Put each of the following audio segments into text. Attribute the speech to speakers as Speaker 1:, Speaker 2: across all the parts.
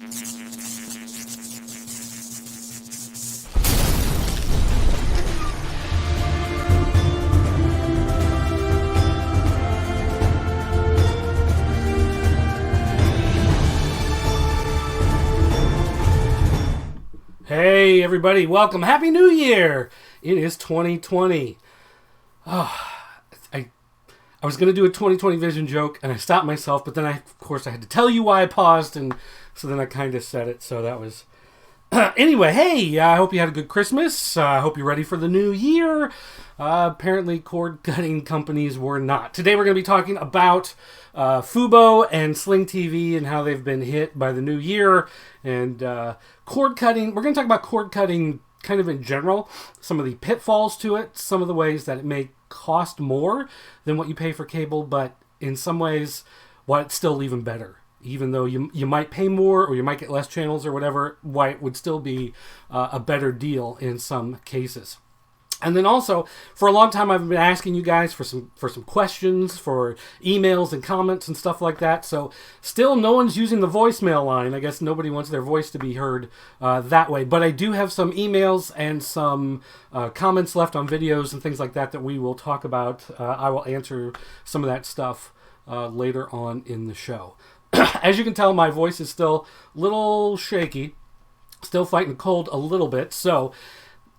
Speaker 1: Hey everybody, welcome. Happy New Year! It is 2020. I was going to do a 2020 vision joke and I stopped myself, but then of course I had to tell you why I paused, and so then I kind of said it, so that was... Anyway, hey, I hope you had a good Christmas. I hope you're ready for the new year. Apparently cord-cutting companies were not. Today we're going to be talking about FUBO and Sling TV and how they've been hit by the new year. And cord cutting, we're going to talk about cord cutting kind of in general, some of the pitfalls to it, some of the ways that it may cost more than what you pay for cable, but in some ways, why it's still even better. Even though you might pay more or you might get less channels or whatever, why it would still be a better deal in some cases. And then also, for a long time, I've been asking you guys for some questions, for emails and comments and stuff like that. So still no one's using the voicemail line. I guess nobody wants their voice to be heard that way. But I do have some emails and some comments left on videos and things like that that we will talk about. I will answer some of that stuff later on in the show. As you can tell, my voice is still a little shaky, still fighting a cold a little bit. So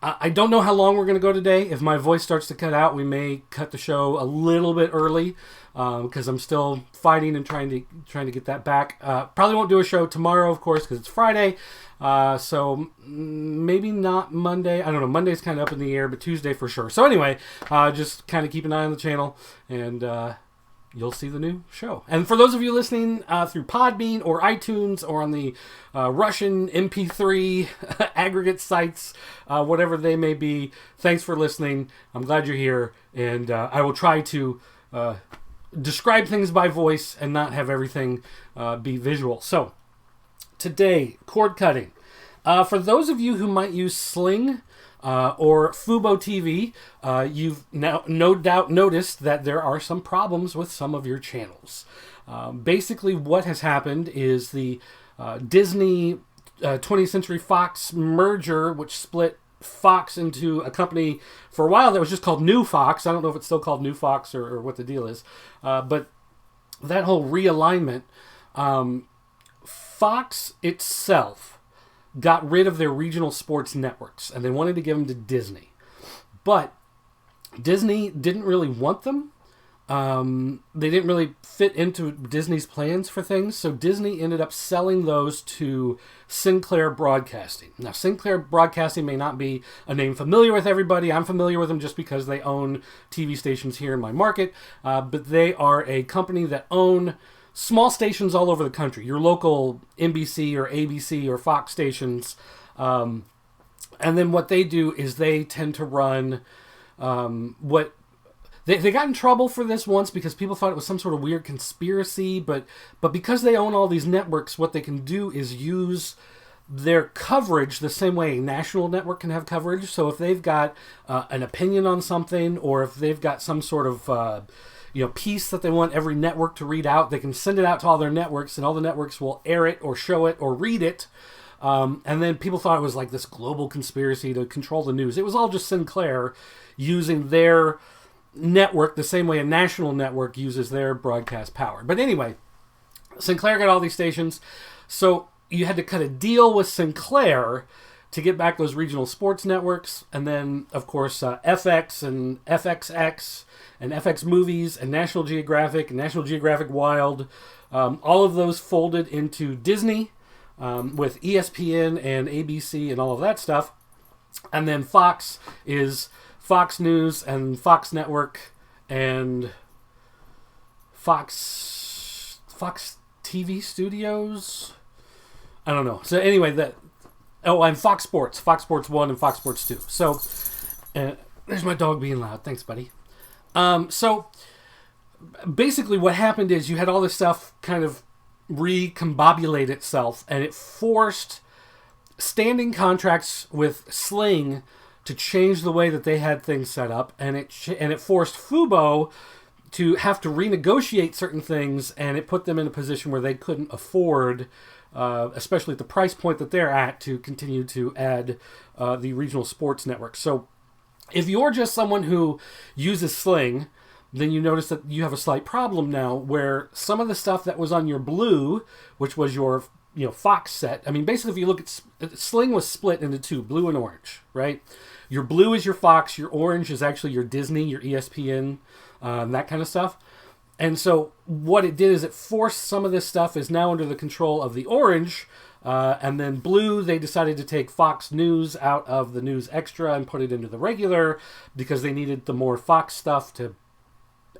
Speaker 1: I don't know how long we're going to go today. If my voice starts to cut out, we may cut the show a little bit early because I'm still fighting and trying to get that back. Probably won't do a show tomorrow, of course, because it's Friday. So maybe not Monday. I don't know. Monday's kind of up in the air, but Tuesday for sure. So anyway, just kind of keep an eye on the channel, and you'll see the new show. And for those of you listening through Podbean or iTunes or on the Russian MP3 aggregate sites, whatever they may be, thanks for listening. I'm glad you're here. And I will try to describe things by voice and not have everything be visual. So, today, cord cutting. For those of you who might use Sling or FUBO TV, you've now no doubt noticed that there are some problems with some of your channels. Basically, what has happened is the Disney 20th Century Fox merger, which split Fox into a company for a while that was just called New Fox. I don't know if it's still called New Fox or what the deal is, but that whole realignment, Fox itself got rid of their regional sports networks, and they wanted to give them to Disney. But Disney didn't really want them. They didn't really fit into Disney's plans for things, so Disney ended up selling those to Sinclair Broadcasting. Now, Sinclair Broadcasting may not be a name familiar with everybody. I'm familiar with them just because they own TV stations here in my market, but they are a company that own small stations all over the country, your local NBC or ABC or Fox stations. And then what they do is they tend to run what... They got in trouble for this once because people thought it was some sort of weird conspiracy, but because they own all these networks, what they can do is use their coverage the same way a national network can have coverage. So if they've got an opinion on something, or if they've got some sort of piece that they want every network to read out, they can send it out to all their networks, and all the networks will air it or show it or read it. And then people thought it was like this global conspiracy to control the news. It was all just Sinclair using their network the same way a national network uses their broadcast power. But anyway, Sinclair got all these stations, so you had to cut a deal with Sinclair to get back those regional sports networks. And then, of course, FX and FXX and FX Movies and National Geographic and National Geographic Wild, all of those folded into Disney with ESPN and ABC and all of that stuff. And then Fox is Fox News and Fox Network and Fox TV Studios. I don't know. So anyway, and Fox Sports 1 and Fox Sports 2. So there's my dog being loud. Thanks, buddy. So basically what happened is you had all this stuff kind of recombobulate itself, and it forced standing contracts with Sling to change the way that they had things set up, and it forced FUBO to have to renegotiate certain things, and it put them in a position where they couldn't afford especially at the price point that they're at, to continue to add the regional sports networks. So if you're just someone who uses Sling, then you notice that you have a slight problem now, where some of the stuff that was on your Blue, which was your Fox set. I mean, basically, if you look at Sling, was split into two, blue and orange, right? Your blue is your Fox, your orange is actually your Disney, your ESPN, that kind of stuff. And so what it did is it forced some of this stuff is now under the control of the orange, and then blue, they decided to take Fox News out of the News Extra and put it into the regular, because they needed the more Fox stuff to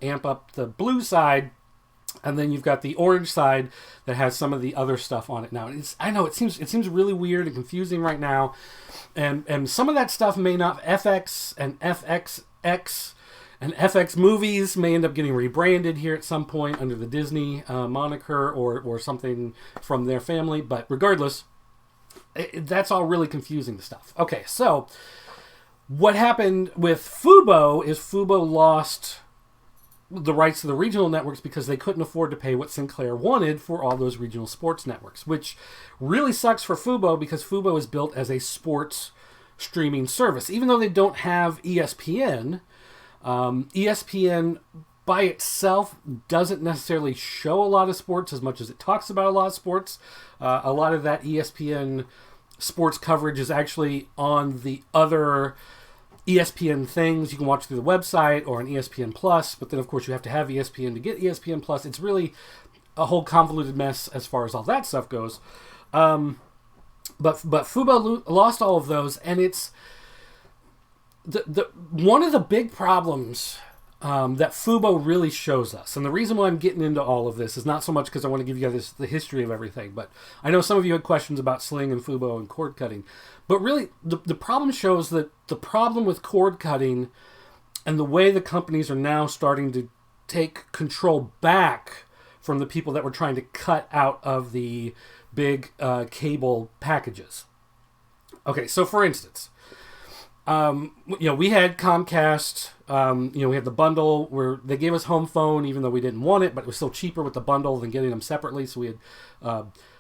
Speaker 1: amp up the blue side. And then you've got the orange side that has some of the other stuff on it now. I know it seems really weird and confusing right now, and some of that stuff may not. FX and FXX and FX movies may end up getting rebranded here at some point under the Disney moniker or something from their family. But regardless, that's all really confusing stuff. Okay, so what happened with FUBO is FUBO lost the rights to the regional networks because they couldn't afford to pay what Sinclair wanted for all those regional sports networks, which really sucks for FUBO, because FUBO is built as a sports streaming service. Even though they don't have ESPN, ESPN by itself doesn't necessarily show a lot of sports as much as it talks about a lot of sports. A lot of that ESPN sports coverage is actually on the other ESPN things you can watch through the website or on ESPN Plus, but then of course you have to have ESPN to get ESPN Plus. It's really a whole convoluted mess as far as all that stuff goes. But FUBO lost all of those, and it's the one of the big problems that FUBO really shows us. And the reason why I'm getting into all of this is not so much because I want to give you guys the history of everything, but I know some of you had questions about Sling and FUBO and cord cutting. But really, the problem shows that the problem with cord cutting and the way the companies are now starting to take control back from the people that were trying to cut out of the big cable packages. Okay, so for instance, we had Comcast. We had the bundle where they gave us home phone, even though we didn't want it, but it was still cheaper with the bundle than getting them separately. So we had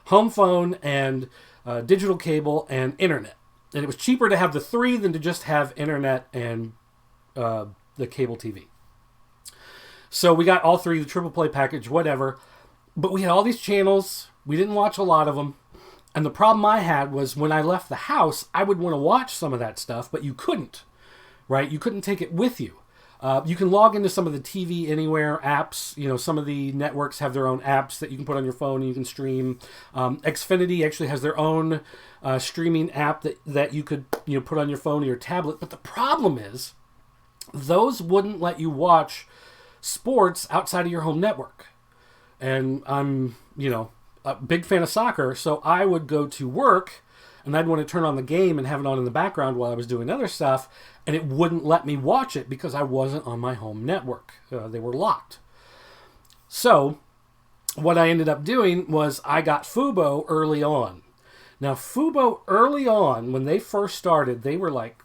Speaker 1: home phone and digital cable and internet, and it was cheaper to have the three than to just have internet and the cable TV. So we got all three, the triple play package, whatever. But we had all these channels. We didn't watch a lot of them. And the problem I had was when I left the house, I would want to watch some of that stuff, but you couldn't, right? You couldn't take it with you. You can log into some of the TV Anywhere apps. Some of the networks have their own apps that you can put on your phone and you can stream. Xfinity actually has their own streaming app that you could put on your phone or your tablet. But the problem is those wouldn't let you watch sports outside of your home network. And I'm, a big fan of soccer, so I would go to work and I'd want to turn on the game and have it on in the background while I was doing other stuff, and it wouldn't let me watch it because I wasn't on my home network. They were locked. So what I ended up doing was I got FUBO early on. Now, FUBO early on, when they first started, they were like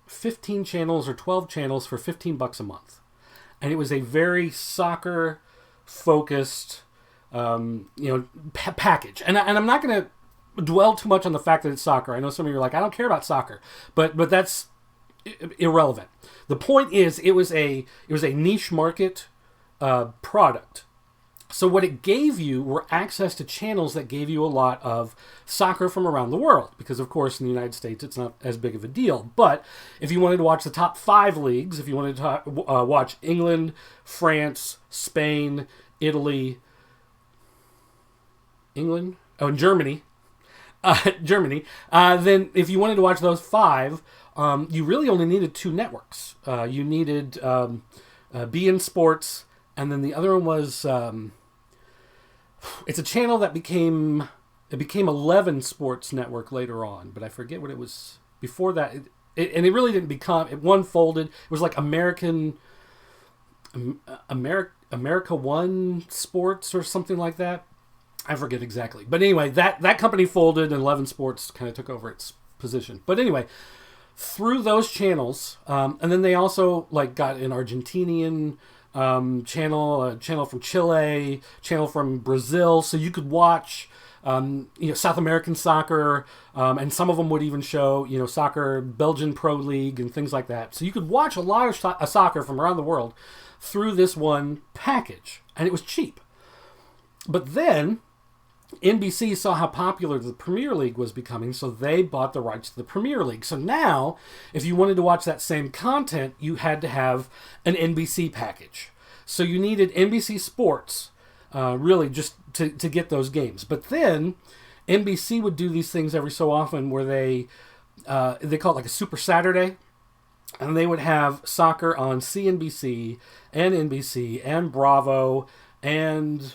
Speaker 1: 15 channels or 12 channels for $15 a month. And it was a very soccer-focused package. And I'm not going to dwell too much on the fact that it's soccer. I know some of you are like, I don't care about soccer, but that's irrelevant. The point is, it was a niche market product. So what it gave you were access to channels that gave you a lot of soccer from around the world, because of course in the United States it's not as big of a deal. But if you wanted to watch the top 5 leagues, if you wanted to watch England, France, Spain, Italy, and Germany, then if you wanted to watch those 5, you really only needed 2 networks. You needed beIN Sports, and then the other one was it's a channel that became 11 Sports Network later on, but I forget what it was before that. And it really didn't become. One folded. It was like America One Sports or something like that. I forget exactly. But anyway, that company folded and 11 Sports kind of took over its position. But anyway, through those channels, and then they also got an Argentinian channel, a channel from Chile, channel from Brazil, so you could watch South American soccer, and some of them would even show, soccer, Belgian Pro League and things like that. So you could watch a lot of soccer from around the world through this one package, and it was cheap. But then NBC saw how popular the Premier League was becoming, so they bought the rights to the Premier League. So now, if you wanted to watch that same content, you had to have an NBC package. So you needed NBC Sports, really, just to get those games. But then NBC would do these things every so often where they call it like a Super Saturday, and they would have soccer on CNBC and NBC and Bravo and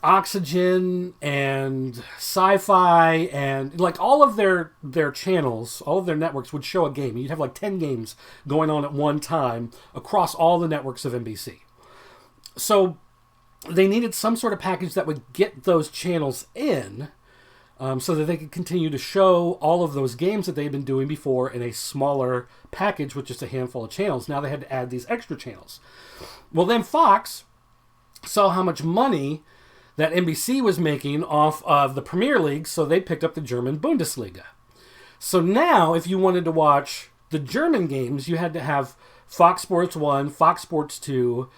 Speaker 1: Oxygen and Sci-Fi, and like all of their channels, all of their networks would show a game. You'd have like 10 games going on at one time across all the networks of NBC. So they needed some sort of package that would get those channels in, so that they could continue to show all of those games that they'd been doing before in a smaller package with just a handful of channels. Now they had to add these extra channels. Well, then Fox saw how much money that NBC was making off of the Premier League, so they picked up the German Bundesliga. So now, if you wanted to watch the German games, you had to have Fox Sports 1, Fox Sports 2,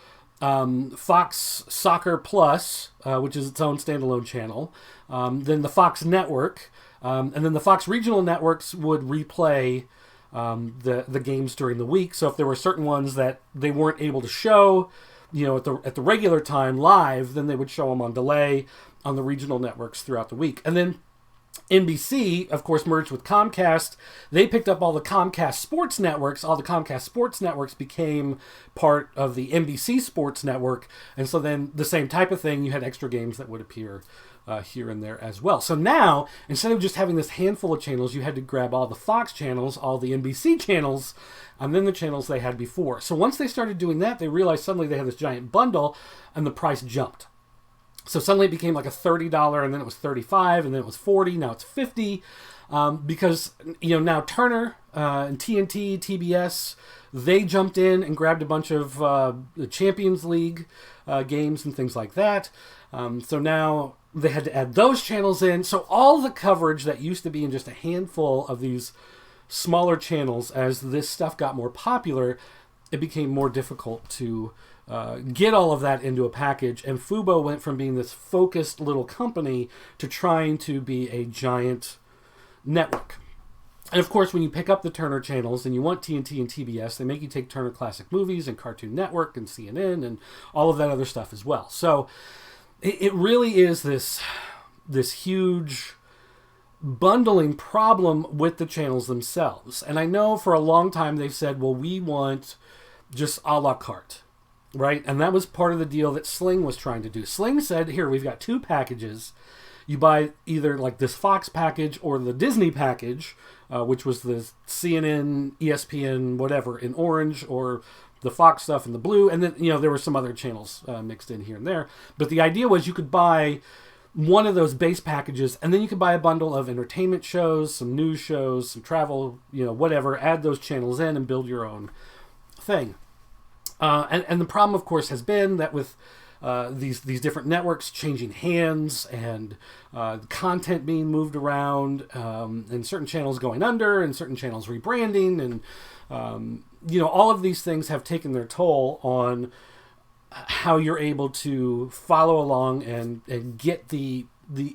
Speaker 1: Fox Soccer Plus, which is its own standalone channel, then the Fox Network, and then the Fox regional networks would replay the games during the week. So if there were certain ones that they weren't able to show, at the regular time live, then they would show them on delay on the regional networks throughout the week. And then NBC, of course, merged with Comcast. They picked up all the Comcast sports networks. All the Comcast sports networks became part of the NBC sports network. And so then the same type of thing, you had extra games that would appear here and there as well. So now, instead of just having this handful of channels, you had to grab all the Fox channels, all the NBC channels, and then the channels they had before. So once they started doing that, they realized suddenly they had this giant bundle, and the price jumped. So suddenly it became like a $30, and then it was $35, and then it was $40. Now it's $50, because now Turner and TNT, TBS, they jumped in and grabbed a bunch of the Champions League games and things like that. So now they had to add those channels in. So all the coverage that used to be in just a handful of these smaller channels, as this stuff got more popular, it became more difficult to get all of that into a package. And FUBO went from being this focused little company to trying to be a giant network. And of course, when you pick up the Turner channels and you want TNT and TBS, they make you take Turner Classic Movies and Cartoon Network and CNN and all of that other stuff as well. So it really is this huge bundling problem with the channels themselves. And I know for a long time they've said, well, we want just a la carte, right? And that was part of the deal that Sling was trying to do. Sling said, here, we've got two packages. You buy either like this Fox package or the Disney package, which was the CNN, ESPN, whatever, in orange, or the Fox stuff in the blue. And then, there were some other channels mixed in here and there. But the idea was you could buy one of those base packages, and then you could buy a bundle of entertainment shows, some news shows, some travel, whatever, add those channels in and build your own thing. And the problem, of course, has been that with these different networks changing hands and content being moved around, and certain channels going under and certain channels rebranding, and all of these things have taken their toll on how you're able to follow along and get the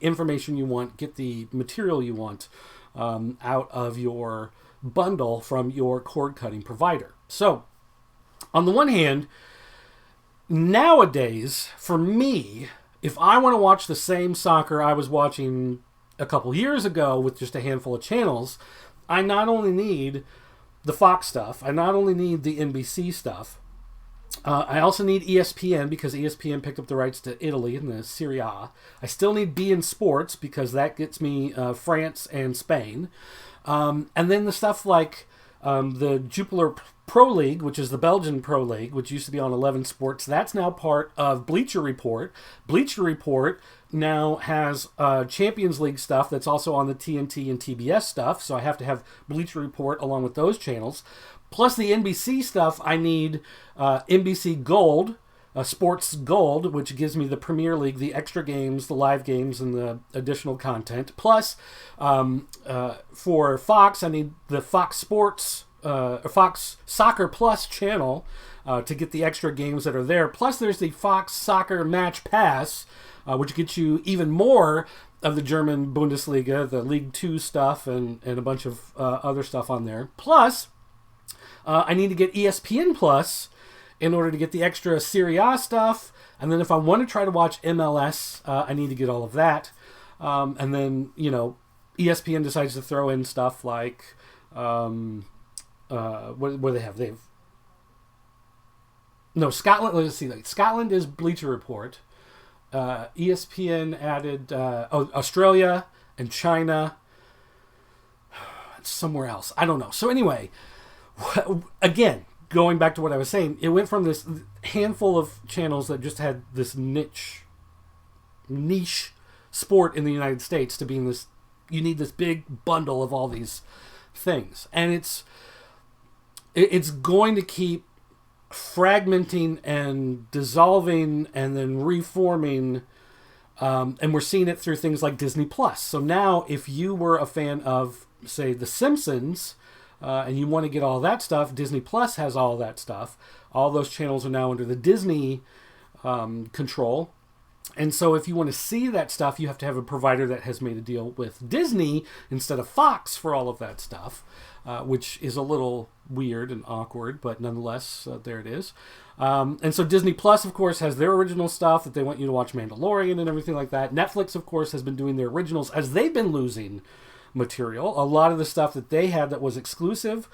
Speaker 1: information you want, get the material you want out of your bundle from your cord cutting provider. So on the one hand, nowadays, for me, if I want to watch the same soccer I was watching a couple years ago with just a handful of channels, I not only need the Fox stuff, I not only need the NBC stuff, I also need ESPN, because ESPN picked up the rights to Italy and the Serie A. I still need beIN Sports, because that gets me France and Spain. And then the stuff like the Jupiler Pro League, which is the Belgian Pro League, which used to be on 11 Sports, that's now part of Bleacher Report. Bleacher Report now has Champions League stuff that's also on the TNT and TBS stuff, so I have to have Bleacher Report along with those channels. Plus the NBC stuff, I need NBC Gold, Sports Gold, which gives me the Premier League, the extra games, the live games, and the additional content. Plus, for Fox, I need the Fox Sports, Fox Soccer Plus channel to get the extra games that are there. Plus, there's the Fox Soccer Match Pass, which gets you even more of the German Bundesliga, the League 2 stuff, and a bunch of other stuff on there. Plus, I need to get ESPN Plus in order to get the extra Serie A stuff. And then if I want to try to watch MLS, I need to get all of that. And then, ESPN decides to throw in stuff like, what do they have? Scotland. Let's see. Scotland is Bleacher Report. ESPN added Australia and China. Somewhere else. I don't know. So anyway, again, going back to what I was saying, it went from this handful of channels that just had this niche sport in the United States to being this, you need this big bundle of all these things. And it's going to keep fragmenting and dissolving and then reforming. And we're seeing it through things like Disney Plus. So now if you were a fan of, say, The Simpsons, and you want to get all that stuff, Disney Plus has all that stuff. All those channels are now under the Disney control. And so if you want to see that stuff, you have to have a provider that has made a deal with Disney instead of Fox for all of that stuff, which is a little weird and awkward, but nonetheless, there it is. And so Disney Plus, of course, has their original stuff that they want you to watch, Mandalorian and everything like that. Netflix, of course, has been doing their originals as they've been losing material. A lot of the stuff that they had that was exclusive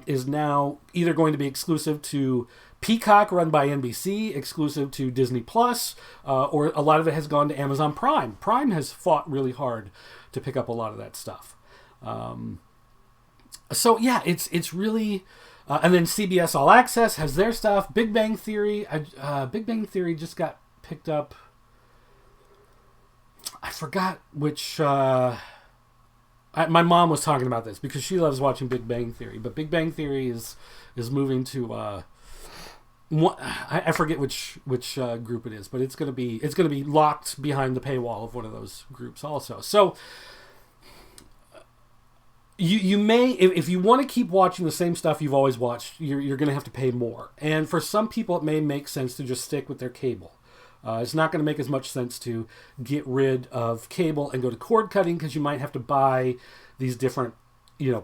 Speaker 1: is now either going to be exclusive to Peacock, run by NBC, exclusive to Disney Plus, or a lot of it has gone to Amazon Prime. Prime has fought really hard to pick up a lot of that stuff. So yeah, it's really, and then CBS All Access has their stuff. Big Bang Theory, Big Bang Theory just got picked up. I forgot which. My mom was talking about this because she loves watching Big Bang Theory, but Big Bang Theory is moving to I forget which group it is, but it's gonna be locked behind the paywall of one of those groups also. So you may, if you want to keep watching the same stuff you've always watched, you're gonna have to pay more. And for some people, it may make sense to just stick with their cable. It's not going to make as much sense to get rid of cable and go to cord cutting because you might have to buy these different,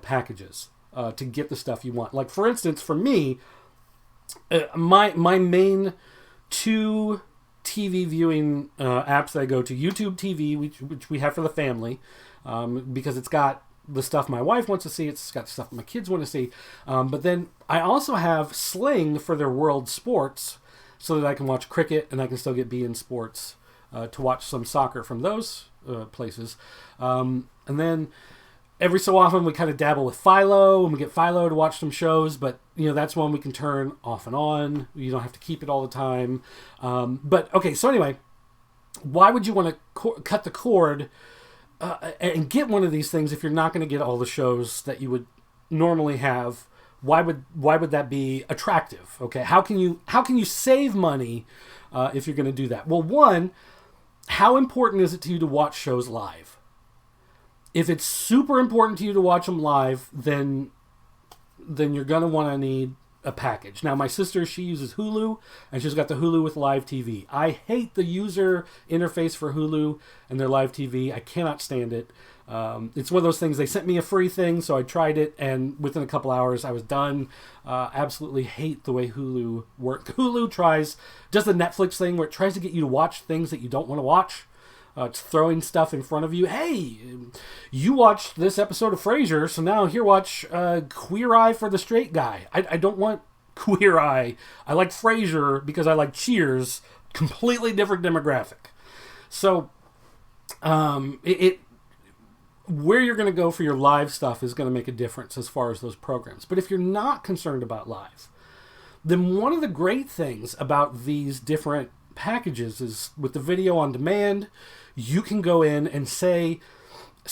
Speaker 1: packages to get the stuff you want. Like, for instance, for me, my main two TV viewing apps that I go to, YouTube TV, which we have for the family, because it's got the stuff my wife wants to see, it's got the stuff my kids want to see. But then I also have Sling for their world sports, so that I can watch cricket and I can still get beIN Sports to watch some soccer from those places. And then every so often we kind of dabble with Philo, and we get Philo to watch some shows, but that's one we can turn off and on. You don't have to keep it all the time. But okay, so anyway, why would you want to cut the cord and get one of these things if you're not going to get all the shows that you would normally have? Why would that be attractive? Okay, how can you save money if you're going to do that? Well, one, how important is it to you to watch shows live? If it's super important to you to watch them live, then you're going to want to need a package. Now, my sister, she uses Hulu, and she's got the Hulu with live TV. I hate the user interface for Hulu and their live TV. I cannot stand it. It's one of those things, they sent me a free thing, so I tried it, and within a couple hours I was done. Absolutely hate the way Hulu works. Hulu does the Netflix thing where it tries to get you to watch things that you don't want to watch. It's throwing stuff in front of you. Hey, you watched this episode of Frasier, so now here, watch Queer Eye for the Straight Guy. I don't want Queer Eye. I like Frasier because I like Cheers. Completely different demographic. So, where you're going to go for your live stuff is going to make a difference as far as those programs. But if you're not concerned about live, then one of the great things about these different packages is with the video on demand, you can go in and say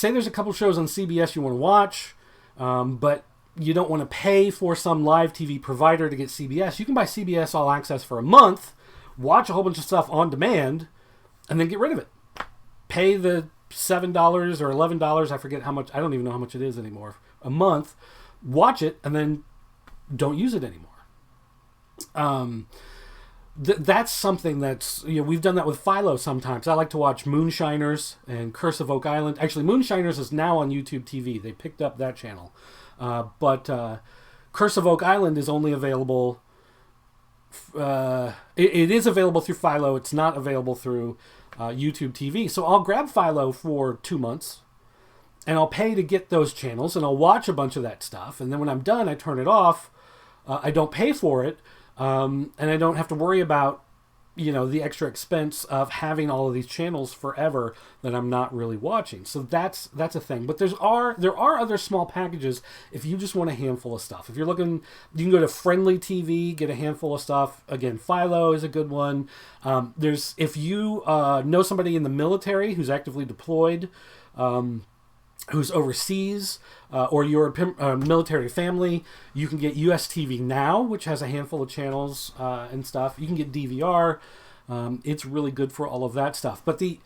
Speaker 1: there's a couple shows on CBS you want to watch, but you don't want to pay for some live TV provider to get CBS. You can buy CBS All Access for a month, watch a whole bunch of stuff on demand, and then get rid of it. Pay the $7 or $11, I forget how much, I don't even know how much it is anymore, a month, watch it, and then don't use it anymore. That's something that's, we've done that with Philo sometimes. I like to watch Moonshiners and Curse of Oak Island. Actually, Moonshiners is now on YouTube TV. They picked up that channel. But Curse of Oak Island is only available, it is available through Philo. It's not available through YouTube TV. So I'll grab Philo for 2 months, and I'll pay to get those channels, and I'll watch a bunch of that stuff. And then when I'm done, I turn it off. I don't pay for it. And I don't have to worry about, the extra expense of having all of these channels forever that I'm not really watching. So that's a thing. But there are other small packages if you just want a handful of stuff. If you're looking, you can go to Friendly TV, get a handful of stuff. Again, Philo is a good one. If you know somebody in the military who's actively deployed, who's overseas, or you're a military family, you can get US TV Now, which has a handful of channels and stuff. You can get DVR. It's really good for all of that stuff. But the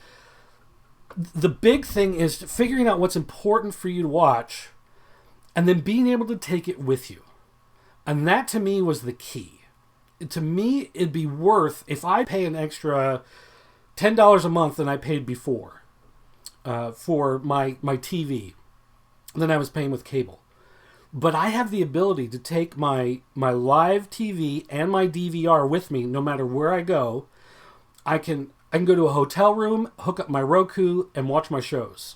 Speaker 1: big thing is figuring out what's important for you to watch and then being able to take it with you. And that, to me, was the key. To me, it'd be worth, if I pay an extra $10 a month than I paid before, for my TV than I was paying with cable. But I have the ability to take my live TV and my DVR with me no matter where I go. I can go to a hotel room, hook up my Roku, and watch my shows.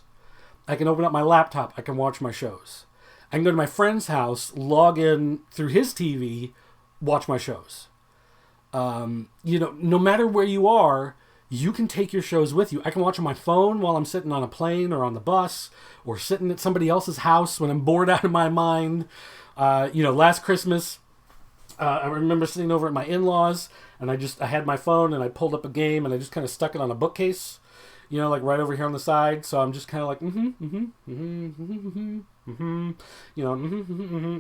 Speaker 1: I can open up my laptop, I can watch my shows. I can go to my friend's house, log in through his TV, watch my shows. No matter where you are, you can take your shows with you. I can watch on my phone while I'm sitting on a plane or on the bus or sitting at somebody else's house when I'm bored out of my mind. Last Christmas, I remember sitting over at my in-laws, and I had my phone, and I pulled up a game, and I just kind of stuck it on a bookcase, like right over here on the side. So I'm just kind of like,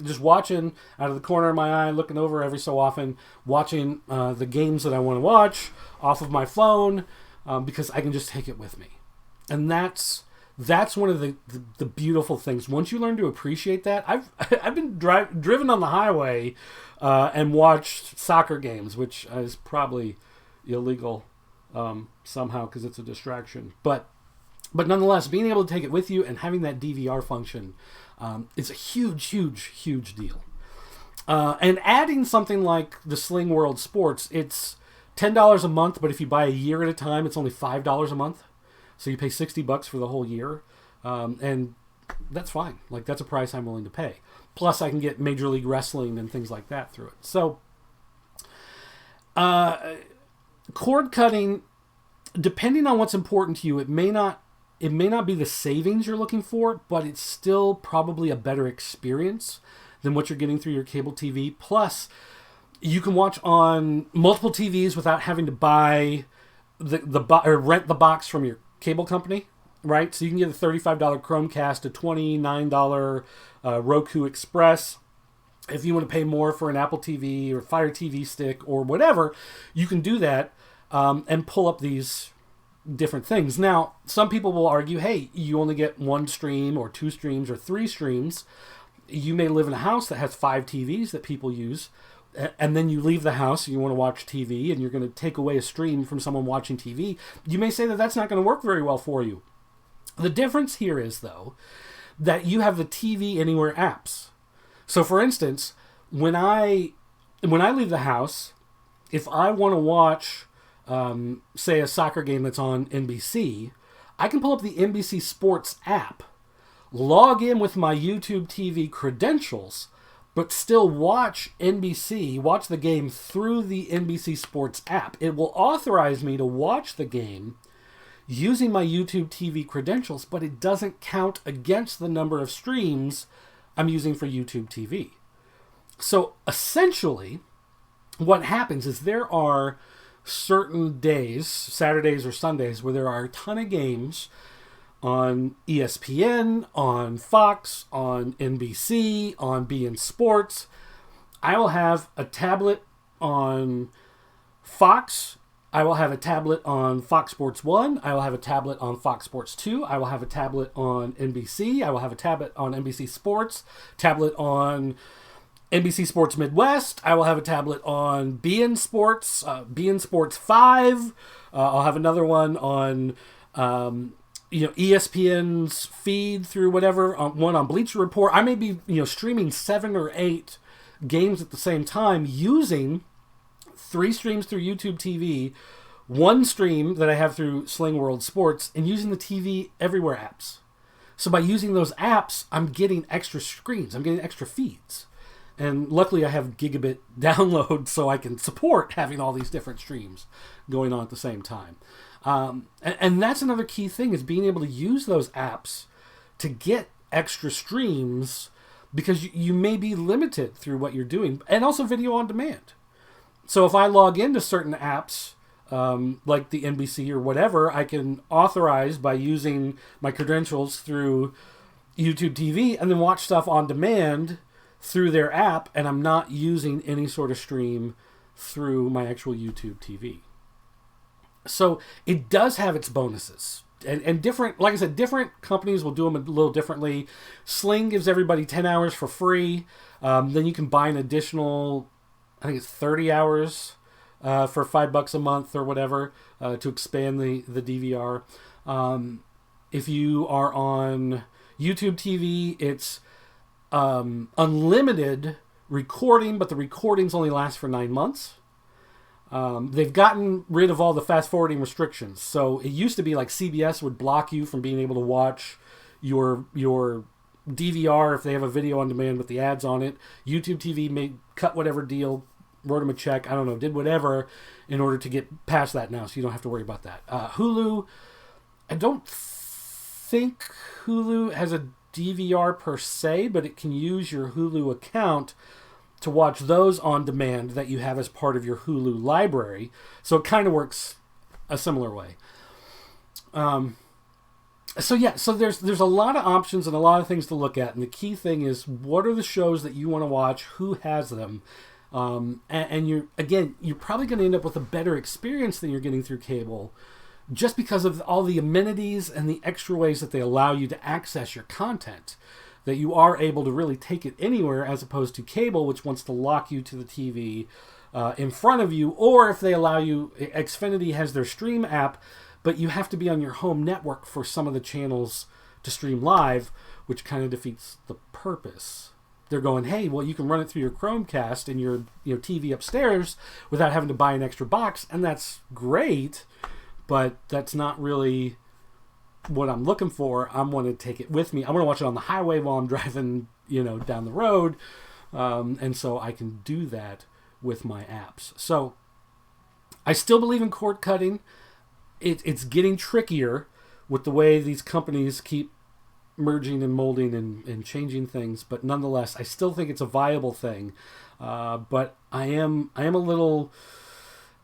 Speaker 1: just watching out of the corner of my eye, looking over every so often, watching the games that I want to watch off of my phone, because I can just take it with me. And that's one of the beautiful things. Once you learn to appreciate that, I've been driven on the highway and watched soccer games, which is probably illegal somehow because it's a distraction. But nonetheless, being able to take it with you and having that DVR function is a huge, huge, huge deal. And adding something like the Sling World Sports, it's $10 a month, but if you buy a year at a time, it's only $5 a month. So you pay $60 for the whole year. And that's fine. Like, that's a price I'm willing to pay. Plus, I can get Major League Wrestling and things like that through it. So, cord cutting, depending on what's important to you, it may not be the savings you're looking for, but it's still probably a better experience than what you're getting through your cable TV. Plus, you can watch on multiple TVs without having to buy or rent the box from your cable company, right? So you can get a $35 Chromecast, a $29 Roku Express. If you want to pay more for an Apple TV or Fire TV stick or whatever, you can do that and pull up these different things. Now, some people will argue, hey, you only get 1 stream or 2 streams or 3 streams. You may live in a house that has 5 TVs that people use, and then you leave the house and you want to watch TV and you're going to take away a stream from someone watching TV. You may say that that's not going to work very well for you. The difference here is, though, that you have the TV Anywhere apps. So, for instance, when I leave the house, if I want to watch, say, a soccer game that's on NBC, I can pull up the NBC Sports app, log in with my YouTube TV credentials, but still watch the game through the NBC Sports app. It will authorize me to watch the game using my YouTube TV credentials, but it doesn't count against the number of streams I'm using for YouTube TV. So essentially, what happens is there are certain days, Saturdays or Sundays, where there are a ton of games on ESPN, on Fox, on NBC, on beIN Sports. I will have a tablet on Fox I will have a tablet on Fox Sports 1. I will have a tablet on Fox Sports 2. I will have a tablet on NBC. I will have a tablet on NBC Sports. Tablet on NBC Sports Midwest. I will have a tablet on BN Sports, BN Sports 5. I'll have another one on ESPN's feed through whatever, one on Bleacher Report. I may be streaming 7 or 8 games at the same time using 3 streams through YouTube TV, 1 stream that I have through Sling World Sports, and using the TV Everywhere apps. So by using those apps, I'm getting extra screens. I'm getting extra feeds. And luckily I have gigabit download so I can support having all these different streams going on at the same time. And that's another key thing, is being able to use those apps to get extra streams, because you may be limited through what you're doing. And also video on demand. So if I log into certain apps, like the NBC or whatever, I can authorize by using my credentials through YouTube TV and then watch stuff on demand through their app, and I'm not using any sort of stream through my actual YouTube TV. So it does have its bonuses. And different, like I said, different companies will do them a little differently. Sling gives everybody 10 hours for free. Then you can buy an additional, I think it's 30 hours for $5 a month or whatever to expand the DVR. If you are on YouTube TV, it's unlimited recording, but the recordings only last for 9 months. They've gotten rid of all the fast forwarding restrictions. So it used to be like CBS would block you from being able to watch your DVR if they have a video on demand with the ads on it. YouTube TV may cut whatever deal, wrote them a check, I don't know, did whatever in order to get past that now, so you don't have to worry about that. Hulu, I don't think Hulu has a DVR per se, but it can use your Hulu account to watch those on demand that you have as part of your Hulu library. So it kind of works a similar way. So there's a lot of options and a lot of things to look at. And the key thing is, what are the shows that you want to watch? Who has them? And you're probably going to end up with a better experience than you're getting through cable, just because of all the amenities and the extra ways that they allow you to access your content, that you are able to really take it anywhere, as opposed to cable, which wants to lock you to the TV in front of you. Or if they allow you, Xfinity has their stream app, but you have to be on your home network for some of the channels to stream live, which kind of defeats the purpose. They're going, hey, well, you can run it through your Chromecast and your TV upstairs without having to buy an extra box, and that's great, but that's not really what I'm looking for. I want to take it with me. I want to watch it on the highway while I'm driving, down the road, and so I can do that with my apps. So I still believe in cord cutting. It's getting trickier with the way these companies keep merging and molding and changing things, but nonetheless, I still think it's a viable thing. But I am a little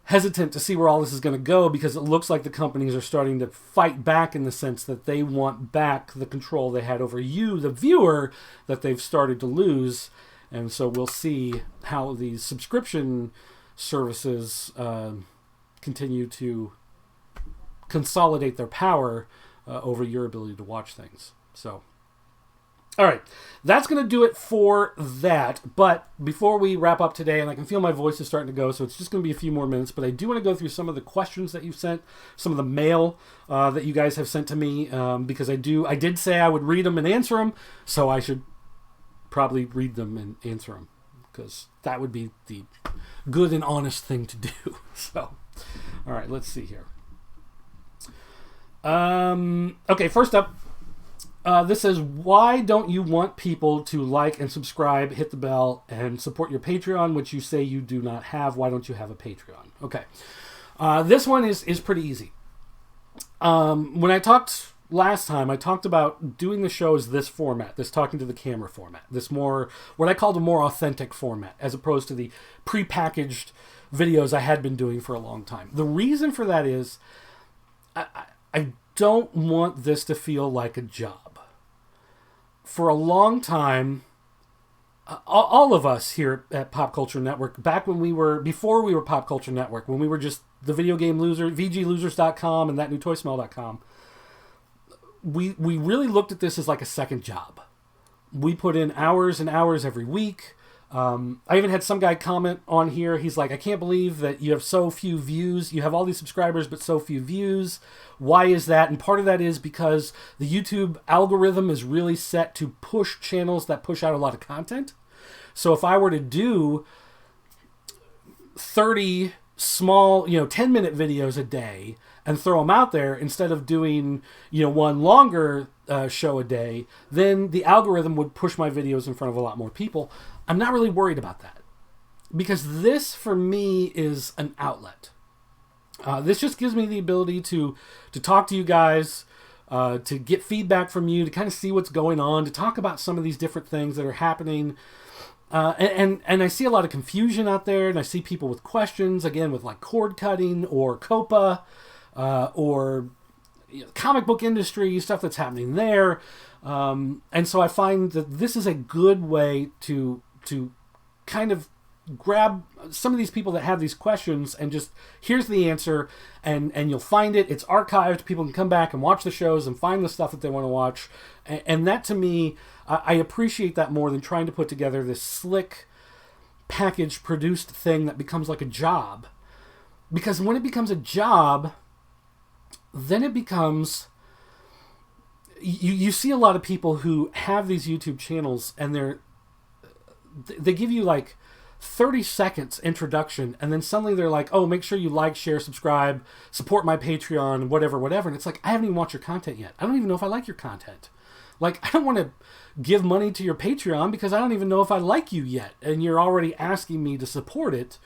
Speaker 1: hesitant to see where all this is going to go, because it looks like the companies are starting to fight back, in the sense that they want back the control they had over you, the viewer, that they've started to lose. And so we'll see how these subscription services continue to consolidate their power over your ability to watch things. So, all right, that's going to do it for that. But before we wrap up today, and I can feel my voice is starting to go, so it's just going to be a few more minutes, but I do want to go through some of the questions that you've sent, some of the mail that you guys have sent to me, because I did say I would read them and answer them, so I should probably read them and answer them, because that would be the good and honest thing to do. So, all right, let's see here. Okay, first up, this says, why don't you want people to like and subscribe, hit the bell, and support your Patreon, which you say you do not have? Why don't you have a Patreon? Okay. This one is pretty easy. When I talked last time, I talked about doing the show as this format, this talking to the camera format, this more, what I called a more authentic format, as opposed to the prepackaged videos I had been doing for a long time. The reason for that is I don't want this to feel like a job. For a long time, all of us here at Pop Culture Network, back when before we were Pop Culture Network, when we were just the Video Game Loser, VGLosers.com and ThatNewToySmell.com, we really looked at this as like a second job. We put in hours and hours every week. I even had some guy comment on here. He's like, I can't believe that you have so few views. You have all these subscribers, but so few views. Why is that? And part of that is because the YouTube algorithm is really set to push channels that push out a lot of content. So if I were to do 30 small, 10-minute videos a day and throw them out there instead of doing, one longer show a day, then the algorithm would push my videos in front of a lot more people. I'm not really worried about that because this, for me, is an outlet. This just gives me the ability to talk to you guys, to get feedback from you, to kind of see what's going on, to talk about some of these different things that are happening. And I see a lot of confusion out there, and I see people with questions, again, with like cord cutting or COPA, or comic book industry, stuff that's happening there. And so I find that this is a good way to kind of grab some of these people that have these questions and just, here's the answer, and you'll find it. It's archived. People can come back and watch the shows and find the stuff that they want to watch. And that, to me, I appreciate that more than trying to put together this slick, packaged, produced thing that becomes like a job. Because when it becomes a job, then it becomes... You see a lot of people who have these YouTube channels and they give you like 30 seconds introduction, and then suddenly they're like, oh, make sure you like, share, subscribe, support my Patreon, whatever. And it's like, I haven't even watched your content yet. I don't even know if I like your content. Like, I don't want to give money to your Patreon because I don't even know if I like you yet. And you're already asking me to support it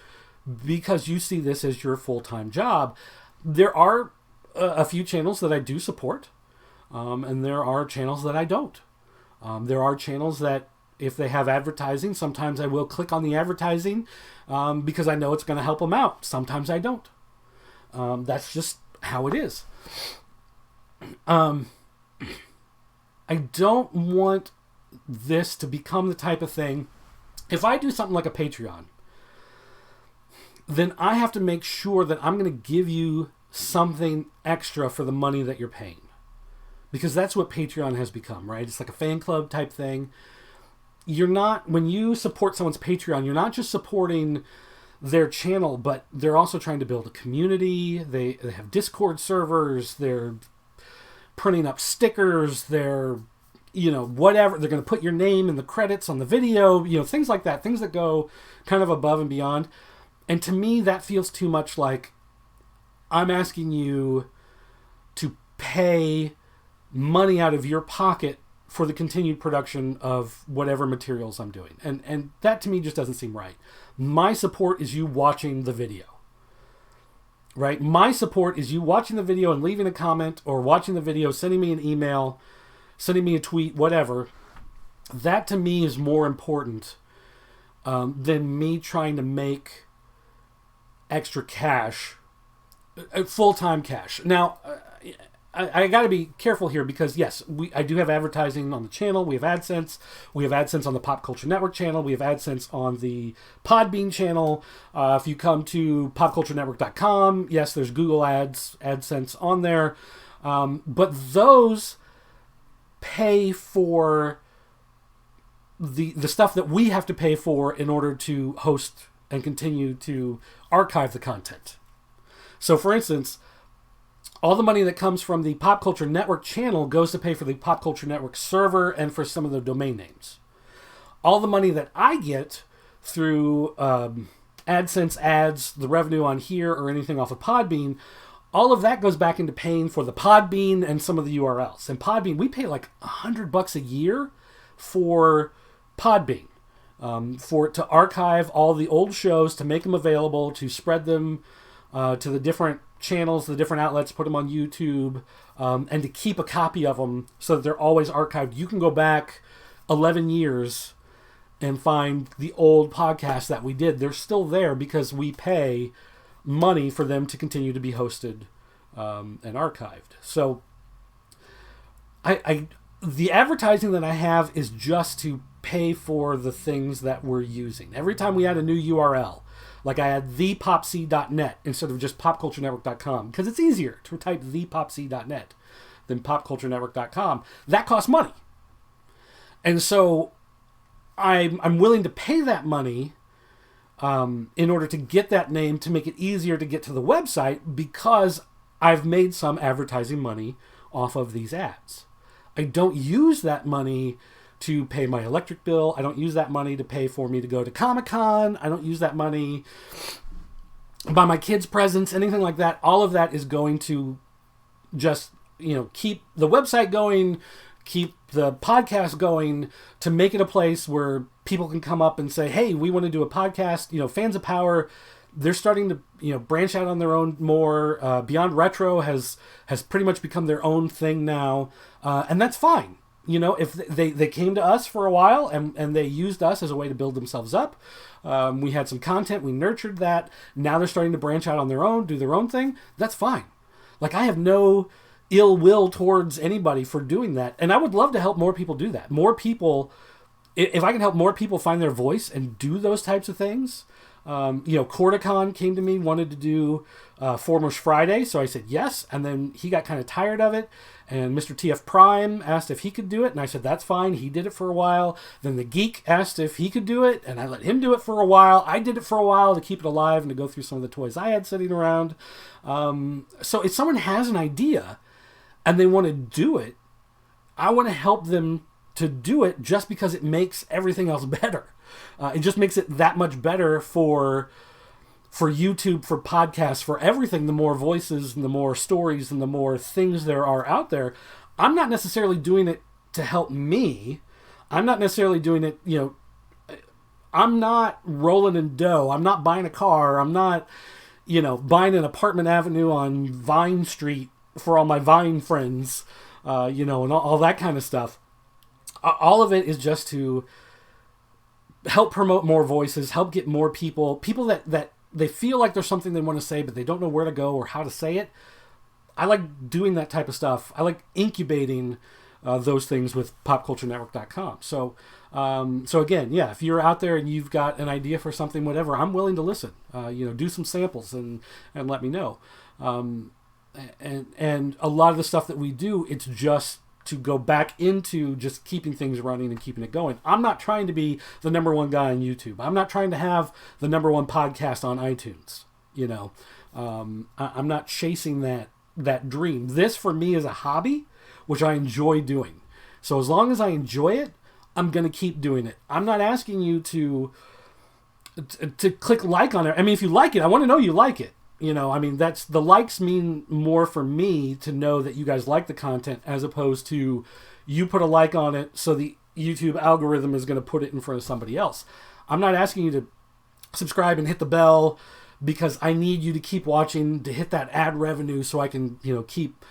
Speaker 1: because you see this as your full-time job. There are a few channels that I do support. And there are channels that I don't. There are channels that, if they have advertising, sometimes I will click on the advertising because I know it's going to help them out. Sometimes I don't. That's just how it is. I don't want this to become the type of thing. If I do something like a Patreon, then I have to make sure that I'm going to give you something extra for the money that you're paying. Because that's what Patreon has become, right? It's like a fan club type thing. When you support someone's Patreon, you're not just supporting their channel, but they're also trying to build a community. They have Discord servers. They're printing up stickers. They're, whatever. They're going to put your name in the credits on the video, things like that. Things that go kind of above and beyond. And to me, that feels too much like I'm asking you to pay money out of your pocket for the continued production of whatever materials I'm doing. And that, to me, just doesn't seem right. My support is you watching the video. Right? My support is you watching the video and leaving a comment, or watching the video, sending me an email, sending me a tweet, whatever. That, to me, is more important than me trying to make extra cash, full-time cash. Now, I got to be careful here because, yes, I do have advertising on the channel. We have AdSense. We have AdSense on the Pop Culture Network channel. We have AdSense on the Podbean channel. If you come to popculturenetwork.com, yes, there's Google Ads, AdSense on there. But those pay for the stuff that we have to pay for in order to host and continue to archive the content. So, for instance, all the money that comes from the Pop Culture Network channel goes to pay for the Pop Culture Network server and for some of the domain names. All the money that I get through AdSense ads, the revenue on here, or anything off of Podbean, all of that goes back into paying for the Podbean and some of the URLs. And Podbean, we pay like $100 a year for Podbean, to archive all the old shows, to make them available, to spread them to the different channels, the different outlets, put them on YouTube, and to keep a copy of them so that they're always archived. You can go back 11 years and find the old podcasts that we did. They're still there because we pay money for them to continue to be hosted and archived. So the advertising that I have is just to pay for the things that we're using. Every time we add a new URL, like I add thepopc.net instead of just popculturenetwork.com, because it's easier to type thepopc.net than popculturenetwork.com, that costs money. And so I'm willing to pay that money in order to get that name, to make it easier to get to the website, because I've made some advertising money off of these ads. I don't use that money to pay my electric bill. I don't use that money to pay for me to go to Comic-Con. I don't use that money to buy my kids presents, anything like that. All of that is going to just, keep the website going, keep the podcast going, to make it a place where people can come up and say, hey, we want to do a podcast. Fans of Power, they're starting to branch out on their own more. Beyond Retro has pretty much become their own thing now, and that's fine. If they came to us for a while and they used us as a way to build themselves up. We had some content, we nurtured that. Now they're starting to branch out on their own, do their own thing. That's fine. Like, I have no ill will towards anybody for doing that, and I would love to help more people do that. More people, if I can help more people find their voice and do those types of things. Corticon came to me, wanted to do Foremost Friday, so I said yes, and then he got kind of tired of it, and Mr. TF Prime asked if he could do it, and I said that's fine. He did it for a while. Then the Geek asked if he could do it, and I let him do it for a while. I did it for a while to keep it alive and to go through some of the toys I had sitting around. So if someone has an idea and they want to do it, I want to help them to do it, just because it makes everything else better. It just makes it that much better for YouTube, for podcasts, for everything. The more voices and the more stories and the more things there are out there. I'm not necessarily doing it to help me. I'm not necessarily doing it, I'm not rolling in dough. I'm not buying a car. I'm not, buying an apartment avenue on Vine Street for all my Vine friends, and all that kind of stuff. All of it is just to help promote more voices, help get more people that they feel like there's something they want to say, but they don't know where to go or how to say it. I like doing that type of stuff. I like incubating those things with popculturenetwork.com. So again, yeah, if you're out there and you've got an idea for something, whatever, I'm willing to listen. Do some samples and let me know. And a lot of the stuff that we do, it's just to go back into just keeping things running and keeping it going. I'm not trying to be the number one guy on YouTube. I'm not trying to have the number one podcast on iTunes. I'm not chasing that dream. This for me is a hobby, which I enjoy doing. So as long as I enjoy it, I'm going to keep doing it. I'm not asking you to click like on it. I mean, if you like it, I want to know you like it. That's the likes mean more for me to know that you guys like the content, as opposed to you put a like on it so the YouTube algorithm is going to put it in front of somebody else. I'm not asking you to subscribe and hit the bell because I need you to keep watching to hit that ad revenue so I can, keep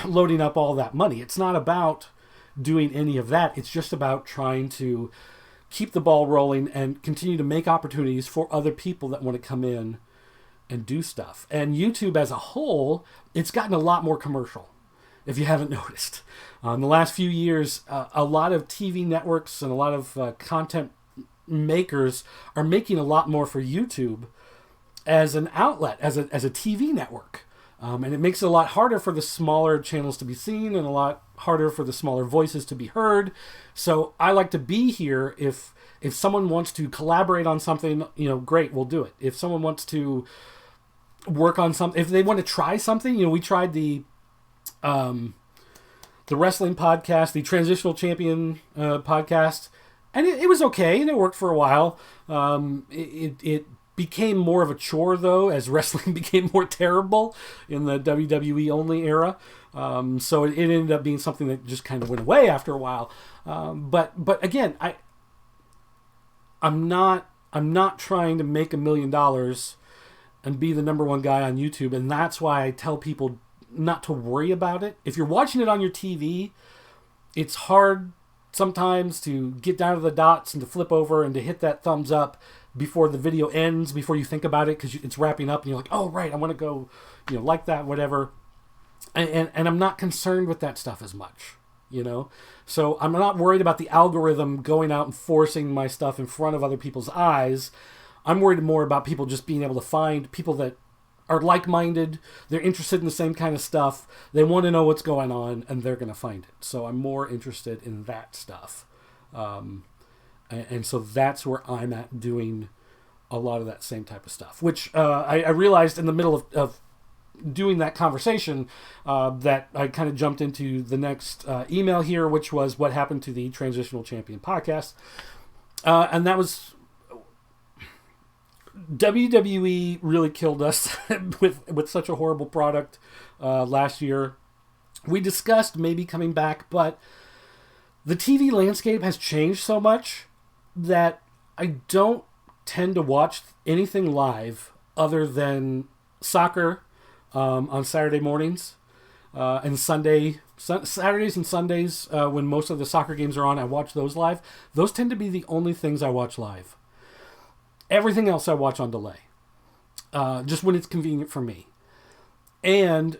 Speaker 1: loading up all that money. It's not about doing any of that. It's just about trying to keep the ball rolling and continue to make opportunities for other people that want to come in and do stuff. And YouTube as a whole, it's gotten a lot more commercial, if you haven't noticed. In the last few years, a lot of TV networks and a lot of content makers are making a lot more for YouTube as an outlet, as a TV network. And it makes it a lot harder for the smaller channels to be seen and a lot harder for the smaller voices to be heard. So I like to be here. If someone wants to collaborate on something, great, we'll do it. If someone wants to work on something, if they want to try something, we tried the wrestling podcast, the Transitional Champion podcast, and it was okay, and it worked for a while. It became more of a chore, though, as wrestling became more terrible in the WWE only era. So it ended up being something that just kind of went away after a while. But again, I'm not trying to make $1 million and be the number one guy on YouTube, and that's why I tell people not to worry about it. If you're watching it on your TV, it's hard sometimes to get down to the dots and to flip over and to hit that thumbs up before the video ends, before you think about it, because it's wrapping up and you're like, oh, right, I want to go, like that, whatever. And I'm not concerned with that stuff as much. you know? So I'm not worried about the algorithm going out and forcing my stuff in front of other people's eyes. I'm worried more about people just being able to find people that are like-minded, they're interested in the same kind of stuff, they want to know what's going on, and they're going to find it. So I'm more interested in that stuff. And so that's where I'm at doing a lot of that same type of stuff, which I realized in the middle of doing that conversation that I kind of jumped into the next email here, which was what happened to the Transitional Champion podcast. And that was... WWE really killed us with such a horrible product last year. We discussed maybe coming back, but the TV landscape has changed so much that I don't tend to watch anything live other than soccer on Saturday mornings and Saturdays and Sundays when most of the soccer games are on. I watch those live. Those tend to be the only things I watch live. Everything else I watch on delay, just when it's convenient for me. And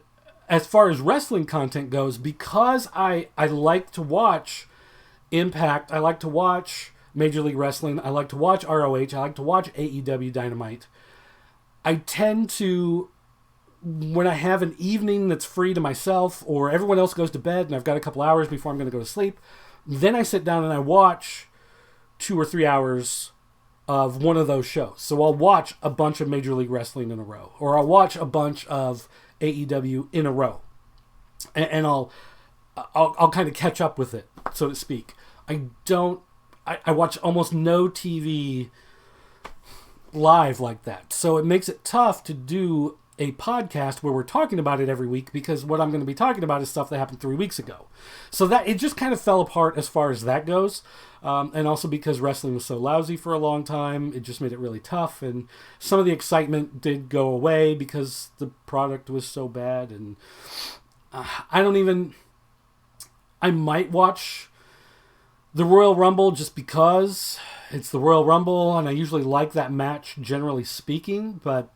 Speaker 1: as far as wrestling content goes, because I like to watch Impact, I like to watch Major League Wrestling, I like to watch ROH, I like to watch AEW Dynamite, I tend to, when I have an evening that's free to myself, or everyone else goes to bed and I've got a couple hours before I'm going to go to sleep, then I sit down and I watch 2 or 3 hours of one of those shows. So I'll watch a bunch of Major League Wrestling in a row, or I'll watch a bunch of AEW in a row, and I'll kind of catch up with it, so to speak. I watch almost no TV live like that, so it makes it tough to do a podcast where we're talking about it every week, because what I'm going to be talking about is stuff that happened 3 weeks ago. So that it just kind of fell apart as far as that goes. And also because wrestling was so lousy for a long time, it just made it really tough. And some of the excitement did go away because the product was so bad. And I might watch the Royal Rumble just because it's the Royal Rumble, and I usually like that match, generally speaking, but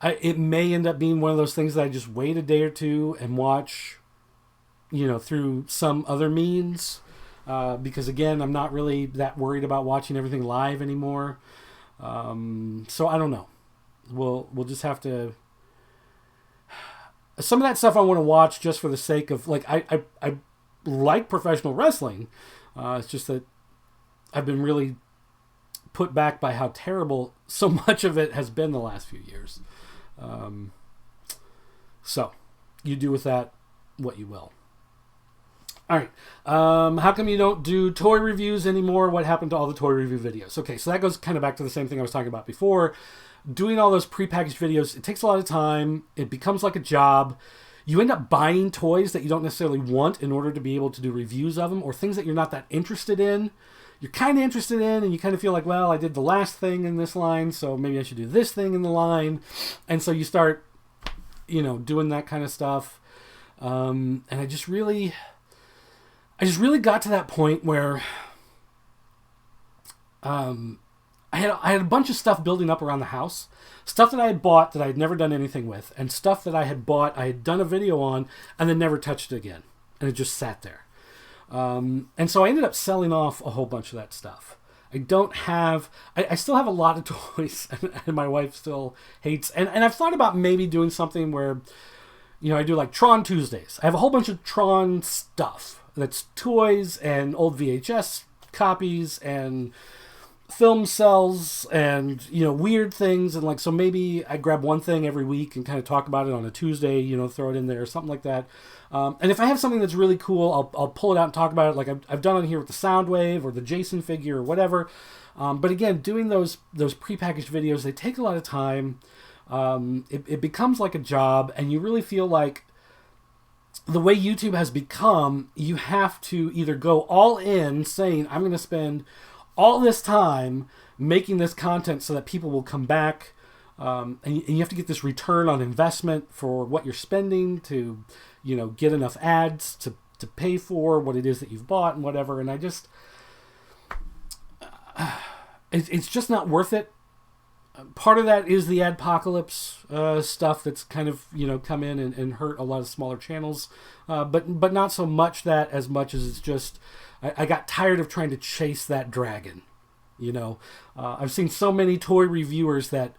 Speaker 1: it may end up being one of those things that I just wait a day or two and watch, through some other means. Because again, I'm not really that worried about watching everything live anymore. So I don't know. We'll just have to. Some of that stuff I want to watch just for the sake of, like, I like professional wrestling. It's just that I've been really put back by how terrible so much of it has been the last few years. So you do with that what you will. All right. How come you don't do toy reviews anymore? What happened to all the toy review videos? Okay, so that goes kind of back to the same thing I was talking about before. Doing all those prepackaged videos, it takes a lot of time. It becomes like a job. You end up buying toys that you don't necessarily want in order to be able to do reviews of them, or things that you're not that interested in. You're kind of interested in, and you kind of feel like, well, I did the last thing in this line, so maybe I should do this thing in the line. And so you start, doing that kind of stuff. And I just really got to that point where I had a bunch of stuff building up around the house. Stuff that I had bought that I had never done anything with, and stuff that I had bought, I had done a video on, and then never touched it again. And it just sat there. And so I ended up selling off a whole bunch of that stuff. I still have a lot of toys, and my wife still hates, and I've thought about maybe doing something where, I do like Tron Tuesdays. I have a whole bunch of Tron stuff that's toys and old VHS copies and film cells and, weird things. And so maybe I grab one thing every week and kind of talk about it on a Tuesday, throw it in there or something like that. And if I have something that's really cool, I'll pull it out and talk about it, like I've done on here with the Soundwave or the Jason figure or whatever. But again, doing those prepackaged videos, they take a lot of time. It becomes like a job, and you really feel like the way YouTube has become, you have to either go all in saying, I'm going to spend all this time making this content so that people will come back. And you have to get this return on investment for what you're spending to, get enough ads to pay for what it is that you've bought and whatever. And I just, it's just not worth it. part of that is the adpocalypse stuff that's kind of, come in and hurt a lot of smaller channels. But not so much that as much as it's just, I got tired of trying to chase that dragon. I've seen so many toy reviewers that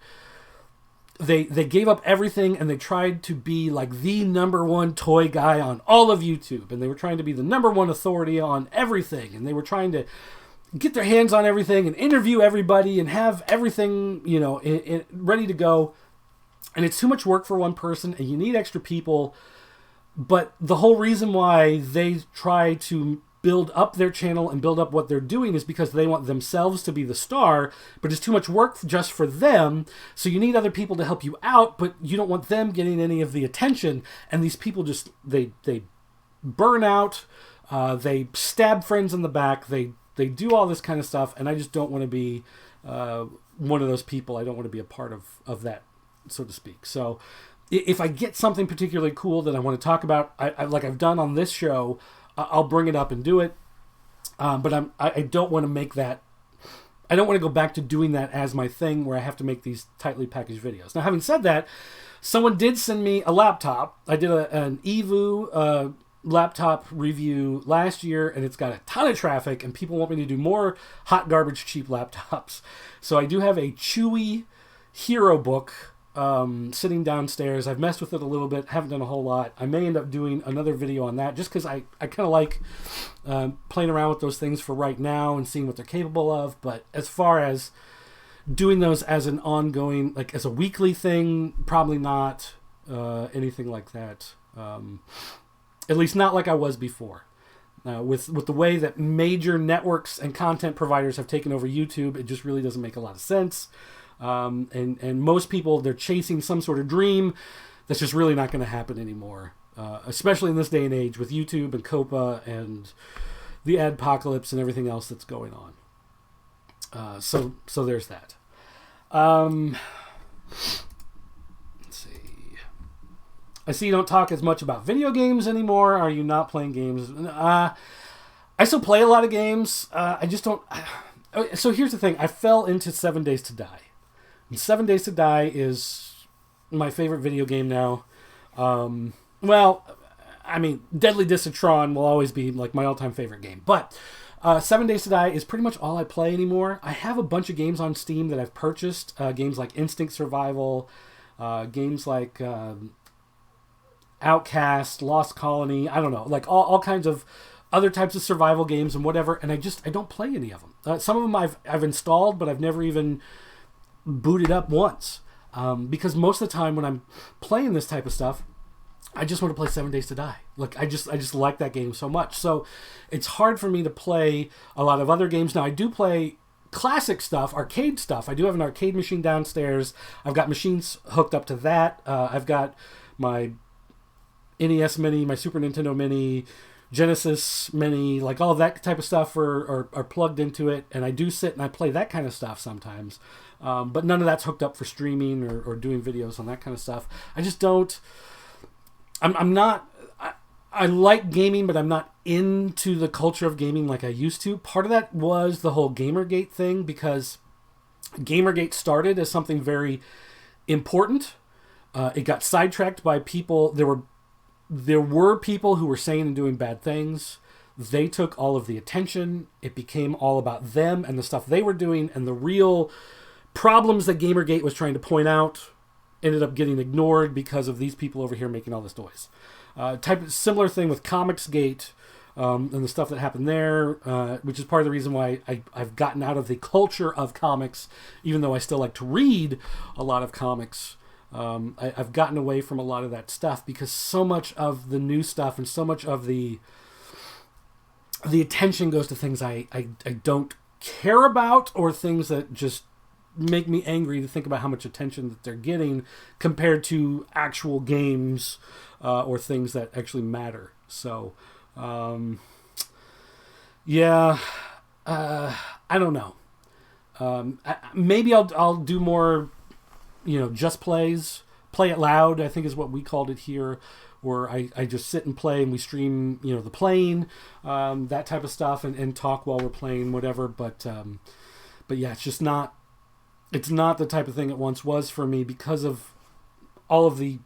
Speaker 1: they gave up everything and they tried to be like the #1 toy guy on all of YouTube. And they were trying to be the #1 authority on everything. And they were trying to get their hands on everything and interview everybody and have everything, ready to go. And it's too much work for one person and you need extra people. But the whole reason why they try to build up their channel and build up what they're doing is because they want themselves to be the star, but it's too much work just for them. So you need other people to help you out, but you don't want them getting any of the attention. And these people just, they burn out, they stab friends in the back, they do all this kind of stuff. And I just don't want to be one of those people. I don't want to be a part of that, so to speak. So if I get something particularly cool that I want to talk about, I like I've done on this show, I'll bring it up and do it. But I don't want to make that. I don't want to go back to doing that as my thing where I have to make these tightly packaged videos. Now, having said that, someone did send me a laptop. I did an EVU laptop review last year, and it's got a ton of traffic, and people want me to do more hot garbage cheap laptops. So I do have a Chewy Hero book sitting downstairs. I've messed with it a little bit, haven't done a whole lot. I may end up doing another video on that just because I kind of like playing around with those things for right now and seeing what they're capable of. But as far as doing those as an ongoing, like as a weekly thing, probably not anything like that. At least not like I was before. With the way that major networks and content providers have taken over YouTube, it just really doesn't make a lot of sense. And most people, they're chasing some sort of dream that's just really not going to happen anymore. Especially in this day and age with YouTube and COPA and the adpocalypse and everything else that's going on. So there's that. Let's see. I see you don't talk as much about video games anymore. Are you not playing games? I still play a lot of games. I just don't. So here's the thing. I fell into 7 Days to Die. 7 Days to Die is my favorite video game now. Well, I mean, Deadly Discitron will always be like my all-time favorite game. But 7 Days to Die is pretty much all I play anymore. I have a bunch of games on Steam that I've purchased. Games like Instinct Survival, games like Outcast, Lost Colony. I don't know, like all kinds of other types of survival games and whatever. And I don't play any of them. Some of them I've installed, but I've never even booted up once, because most of the time when I'm playing this type of stuff, I just want to play 7 Days to Die. Like I just like that game so much. So it's hard for me to play a lot of other games. Now I do play classic stuff, arcade stuff. I do have an arcade machine downstairs. I've got machines hooked up to that. I've got my NES Mini, my Super Nintendo Mini, Genesis Mini, like all of that type of stuff are plugged into it. And I do sit and I play that kind of stuff sometimes. But none of that's hooked up for streaming or doing videos on that kind of stuff. I just don't. I'm not. I like gaming, but I'm not into the culture of gaming like I used to. Part of that was the whole Gamergate thing, because Gamergate started as something very important. It got sidetracked by people. There were people who were saying and doing bad things. They took all of the attention. It became all about them and the stuff they were doing, and the real problems that Gamergate was trying to point out ended up getting ignored because of these people over here making all this noise. Similar thing with Comicsgate and the stuff that happened there, which is part of the reason why I've gotten out of the culture of comics, even though I still like to read a lot of comics. I've gotten away from a lot of that stuff because so much of the new stuff and so much of the attention goes to things I don't care about, or things that just make me angry to think about how much attention that they're getting compared to actual games or things that actually matter. So, yeah, I don't know. Maybe I'll do more, just plays. Play it loud, I think is what we called it here, where I just sit and play and we stream, the playing, that type of stuff, and talk while we're playing, whatever. But yeah, it's just not it's not the type of thing it once was for me because of all of the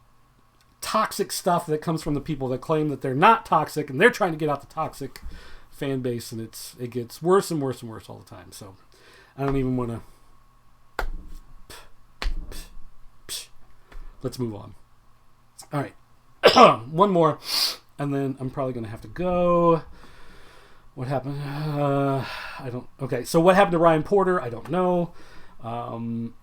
Speaker 1: toxic stuff that comes from the people that claim that they're not toxic and they're trying to get out the toxic fan base, and it gets worse and worse and worse all the time. So I don't even want to. Let's move on. All right, one more, and then I'm probably going to have to go. What happened? I don't. Okay, so what happened to Ryan Porter? I don't know.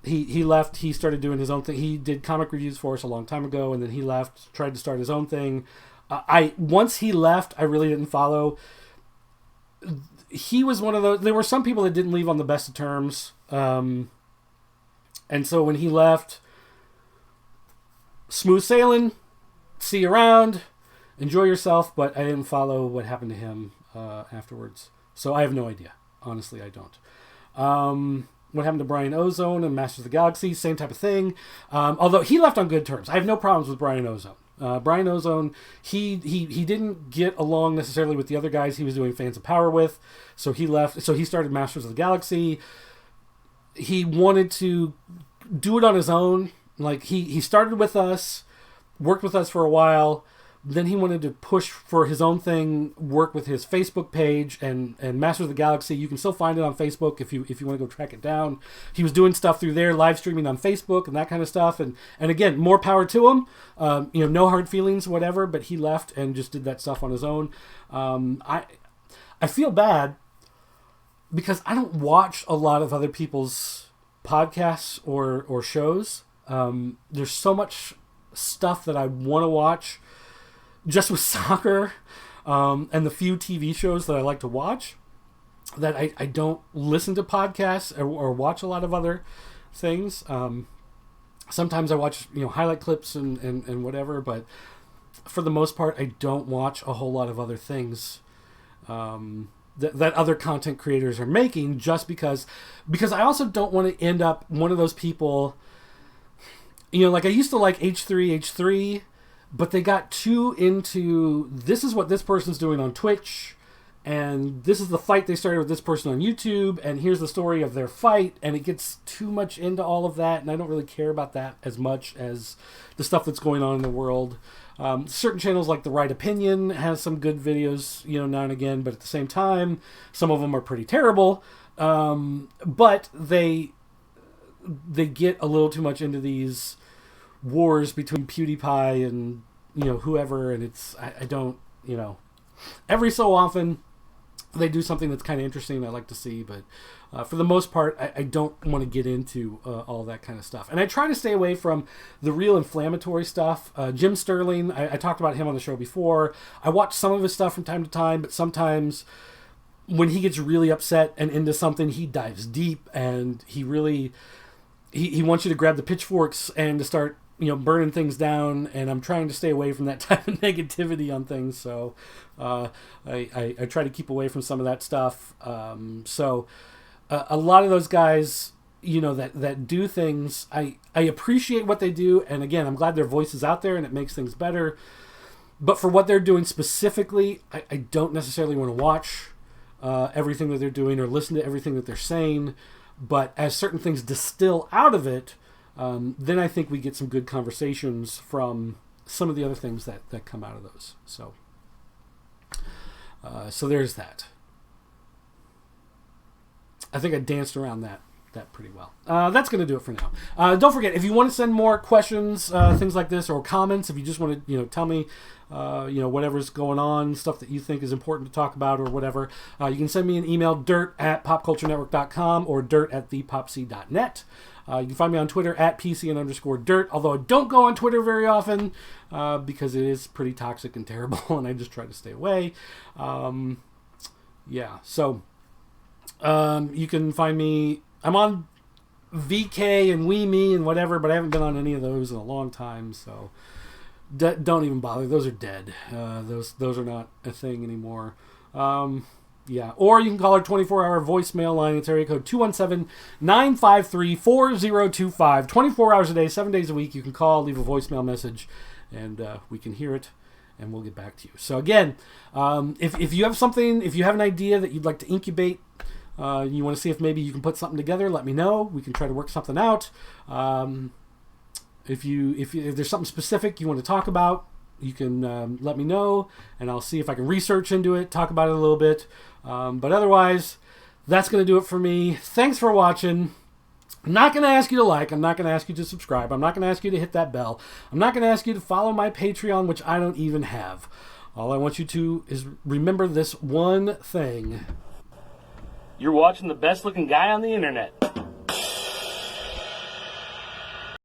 Speaker 1: He left. He started doing his own thing. He did comic reviews for us a long time ago, and then he left. Tried to start his own thing. Once he left, I really didn't follow. He was one of those. There were some people that didn't leave on the best of terms, and so when he left, smooth sailing. See you around. Enjoy yourself. But I didn't follow what happened to him afterwards, so I have no idea. Honestly, I don't. What happened to Brian Ozone and Masters of the Galaxy? Same type of thing. Although he left on good terms. I have no problems with Brian Ozone. Brian Ozone, he didn't get along necessarily with the other guys he was doing Fans of Power with, so he left. So he started Masters of the Galaxy. He wanted to do it on his own. Like he started with us, worked with us for a while. Then he wanted to push for his own thing, work with his Facebook page and Masters of the Galaxy. You can still find it on Facebook if you want to go track it down. He was doing stuff through there, live streaming on Facebook and that kind of stuff. And again, more power to him. No hard feelings, whatever. But he left and just did that stuff on his own. I feel bad because I don't watch a lot of other people's podcasts or shows. There's so much stuff that I want to watch. Just with soccer and the few TV shows that I like to watch, that I don't listen to podcasts or watch a lot of other things. Sometimes I watch highlight clips and whatever, but for the most part, I don't watch a whole lot of other things that other content creators are making, just because I also don't want to end up one of those people. Like I used to like H3, but they got too into, this is what this person's doing on Twitch, and this is the fight they started with this person on YouTube, and here's the story of their fight, and it gets too much into all of that, and I don't really care about that as much as the stuff that's going on in the world. Certain channels like The Right Opinion has some good videos, now and again, but at the same time, some of them are pretty terrible, but they get a little too much into these wars between PewDiePie and whoever, and it's I don't every so often they do something that's kind of interesting I like to see, but for the most part I don't want to get into all that kind of stuff, and I try to stay away from the real inflammatory stuff. Jim Sterling, I talked about him on the show before. I watch some of his stuff from time to time, but sometimes when he gets really upset and into something, he dives deep, and he really he wants you to grab the pitchforks and to start burning things down, and I'm trying to stay away from that type of negativity on things, so I try to keep away from some of that stuff. So a lot of those guys, that do things, I appreciate what they do, and again, I'm glad their voice is out there and it makes things better, but for what they're doing specifically, I don't necessarily want to watch everything that they're doing or listen to everything that they're saying, but as certain things distill out of it, then I think we get some good conversations from some of the other things that come out of those. So there's that. I think I danced around that pretty well. That's going to do it for now. Don't forget, if you want to send more questions, things like this, or comments, if you just want to, tell me, whatever's going on, stuff that you think is important to talk about or whatever, you can send me an email, dirt@popculturenetwork.com or dirt@thepopc.net. You can find me on Twitter @PCN_dirt, although I don't go on Twitter very often because it is pretty toxic and terrible, and I just try to stay away. So you can find me. I'm on VK and WeMe and whatever, but I haven't been on any of those in a long time, so don't even bother. Those are dead. Those are not a thing anymore. Or you can call our 24-hour voicemail line. It's area code 217-953-4025. 24 hours a day, 7 days a week. You can call, leave a voicemail message, and we can hear it, and we'll get back to you. So again, if you have something, if you have an idea that you'd like to incubate you want to see if maybe you can put something together, let me know. We can try to work something out. If there's something specific you want to talk about, you can let me know, and I'll see if I can research into it, talk about it a little bit. But otherwise, that's going to do it for me. Thanks for watching. I'm not going to ask you to like. I'm not going to ask you to subscribe. I'm not going to ask you to hit that bell. I'm not going to ask you to follow my Patreon, which I don't even have. All I want you to is remember this one thing. You're watching the best looking guy on the internet.